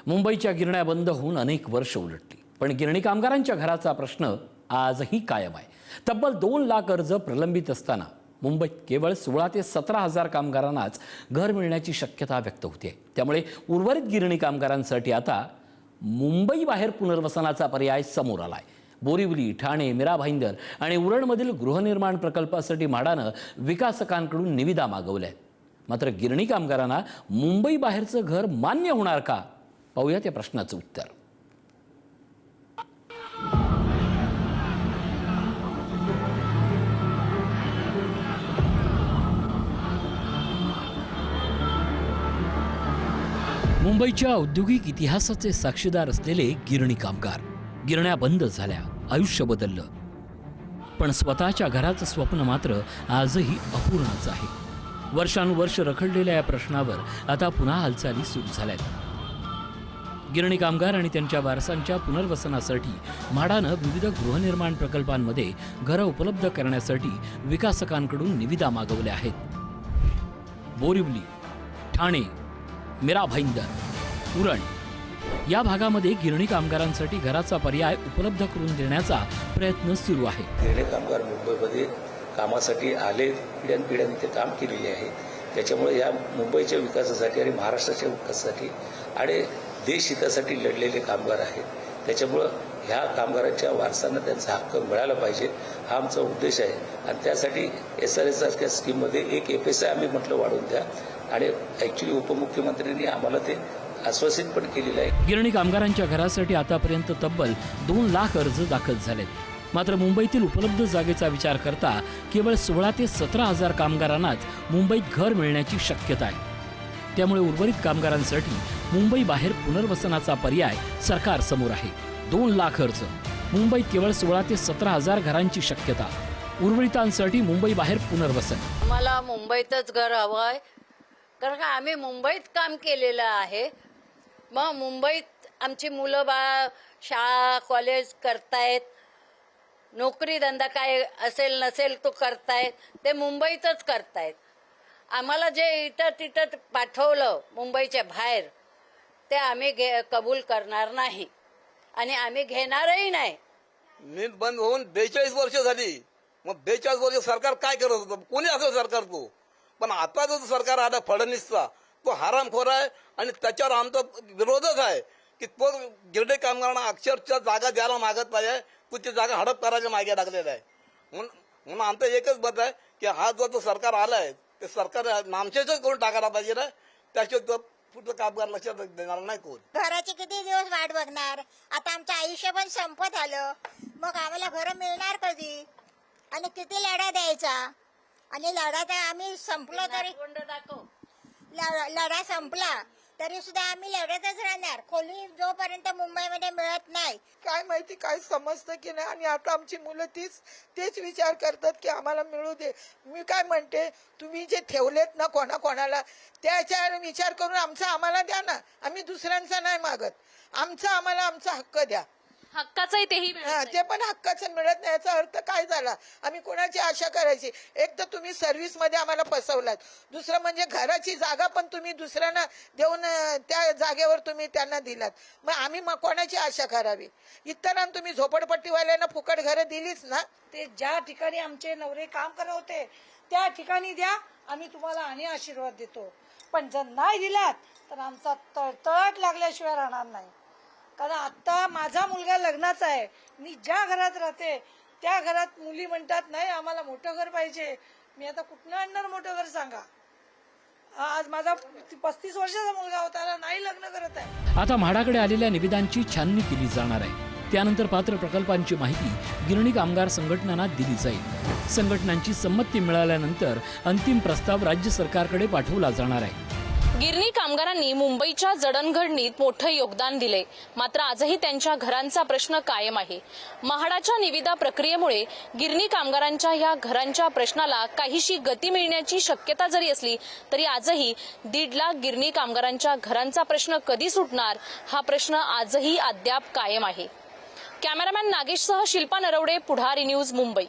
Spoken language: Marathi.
मुंबईच्या गिरण्या बंद होऊन अनेक वर्ष उलटली, पण गिरणी कामगारांच्या घराचा प्रश्न आजही कायम आहे। तब्बल 2 लाख अर्ज प्रलंबित असताना मुंबईत केवळ 16 ते 17 हजार कामगारांनाच घर मिळण्याची शक्यता व्यक्त होते। त्यामुळे उर्वरित गिरणी कामगारांसाठी आता मुंबई बाहेर पुनर्वसनाचा पर्याय समोर आलाय। बोरिवली, ठाणे, मीरा भाईंदर आणि उरणमधील गृहनिर्माण प्रकल्पासाठी म्हाडानं विकासकांकडून निविदा मागवल्या आहेत। मात्र गिरणी कामगारांना मुंबई बाहेरचं घर मान्य होणार का? पाहूया त्या प्रश्नाचं उत्तर। मुंबईच्या औद्योगिक इतिहासाचे साक्षीदार असलेले गिरणी कामगार। गिरण्या बंद झाल्या, आयुष्य बदललं, पण स्वतःच्या घराचं स्वप्न मात्र आजही अपूर्णच आहे। वर्षानुवर्ष रखडलेल्या या प्रश्नावर आता पुन्हा हालचाली सुरू झाल्यात। गिरणी कामगार आणि त्यांच्या वारसांच्या पुनर्वसनासाठी म्हाडानं विविध गृहनिर्माण प्रकल्पांमध्ये घरं उपलब्ध करण्यासाठी विकासकांकडून निविदा मागवल्या आहेत। बोरिवली, ठाणे, मीरा भाईंदर, उरण या भागामध्ये गिरणी कामगारांसाठी घराचा पर्याय उपलब्ध करून देण्याचा प्रयत्न सुरू आहे। गिरणी कामगार मुंबईमध्ये कामासाठी आले, पिढ्यानपिढ्यांनी ते काम केलेले आहे। त्याच्यामुळे या मुंबईच्या विकासासाठी आणि महाराष्ट्राच्या विकासासाठी आणि देश हितासाठी लढलेले कामगार आहेत। त्याच्यामुळे ह्या कामगारांच्या वारसांना त्यांचा हक्क मिळाला पाहिजे, हा आमचा उद्देश आहे। आणि त्यासाठी SRS सारख्या स्कीममध्ये एक FSI आम्ही म्हटलं वाढवून द्या, आणि ॲक्च्युली उपमुख्यमंत्र्यांनी आम्हाला ते आश्वासित पण केलेलं आहे। गिरणी कामगारांच्या घरासाठी आतापर्यंत तब्बल 2 लाख अर्ज दाखल झालेत। मात्र मुंबईतील उपलब्ध जागेचा विचार करता केवळ 16 ते 17 हजार कामगारांनाच मुंबईत घर मिळण्याची शक्यता आहे। त्यामुळे उर्वरित कामगारांसाठी मुंबई बाहेर पुनर्वसनाचा पर्याय सरकार समोर आहे। 2 लाख अर्ज, मुंबईत केवळ 16 ते 17 हजार घरांची शक्यता, उर्वरितांसाठी मुंबई बाहेर पुनर्वसन। आम्हाला मुंबईतच घर हवं आहे, कारण का आम्ही मुंबईत काम केलेलं आहे। मग मुंबईत आमची मुलं बाळ शाळा कॉलेज करतायत, नोकरी धंदा काय असेल नसेल तो करतायत, ते मुंबईतच करतायत। आम्हाला जे इथं तिथं पाठवलं मुंबईच्या बाहेर ते आम्ही कबूल करणार नाही आणि आम्ही घेणारही नाही। नीट बंद होऊन 42 वर्ष झाली। मग 42 वर्ष सरकार काय करत होतं? कोणी असेल सरकार तो, पण आता जो सरकार आला फडणवीसचा, तो हरामखोर आहे आणि त्याच्यावर आमचा विरोधच आहे की तो गिरणी कामगारांना अक्षरशः जागा द्यायला मागत नाही, तो ती जागा हडप करायच्या मागे लागलेला आहे। म्हणून आमचं एकच मत आहे की हा जो सरकार आलाय ते सरकार नामशेषच करून टाकायला पाहिजे ना, त्याशिवाय पुढचं कामगार लक्षात देणार नाही कोण। घराची किती दिवस वाट बघणार? आता आमचं आयुष्य पण संपत आलं, मग आम्हाला घर मिळणार कधी आणि किती लढा द्यायचा? आणि लढा आम्ही संपलो तरी लढा संपला तरी सुद्धा आम्ही लढतच राहणार, खोली जोपर्यंत मुंबईमध्ये मिळत नाही। काय माहिती काय समजतं की नाही, आणि आता आमची मुलं तेच विचार करतात की आम्हाला मिळू दे। मी काय म्हणते, तुम्ही जे ठेवलेत ना कोणाला, त्याच्यावर विचार करून आम्हाला द्या ना, आम्ही दुसऱ्यांचा नाही मागत, आम्हाला आमचा हक्क द्या। हक्काचंही तेही ते पण हक्काचं मिळत नाही, याचा अर्थ काय झाला? आम्ही कोणाची आशा करायची? एक तर तुम्ही सर्व्हिस मध्ये आम्हाला फसवलात, दुसरं म्हणजे घराची जागा पण तुम्ही दुसऱ्यांना देऊन त्या जागेवर तुम्ही त्यांना दिलात, मग आम्ही कोणाची आशा करावी? इतरांना तुम्ही झोपडपट्टीवाल्यांना फुकट घरं दिलीच ना। ते ज्या ठिकाणी आमचे नवरे काम करत होते त्या ठिकाणी द्या, आम्ही तुम्हाला आणि आशीर्वाद देतो। पण जर नाही दिलात तर आमचा तळतळाट लागल्याशिवाय राहणार नाही। कारण आता माझा मुलगा लग्नाचा आहे, मी ज्या घरात राहते त्या घरात मुली म्हणतात नाही आम्हाला मोठं घर पाहिजे। मी आता कुठनं आणणार मोठं घर सांगा? आज माझा 35 वर्षाचा मुलगा होता, नाही लग्न करत आहे। आता म्हाडाकडे आलेल्या निविदांची छाननी केली जाणार आहे। त्यानंतर पात्र प्रकल्पांची माहिती गिरणी कामगार संघटनांना दिली जाईल। संघटनांची संमती मिळाल्यानंतर अंतिम प्रस्ताव राज्य सरकारकडे पाठवला जाणार आहे। गिरणी कामगारांनी मुंबईच्या जडणघडणीत मोठं योगदान दिले, मात्र आजही त्यांच्या घरांचा प्रश्न कायम आहे। म्हाडाच्या निविदा प्रक्रियेमुळे गिरणी कामगारांच्या ह्या घरांच्या प्रश्नाला काहीशी गती मिळण्याची शक्यता जरी असली तरी आजही 1.5 लाख गिरणी कामगारांच्या घरांचा प्रश्न कधी सुटणार हा प्रश्न आजही अद्याप कायम आहे। कॅमेरामॅन नागेशसह शिल्पा नरवडे, पुढारी न्यूज, मुंबई।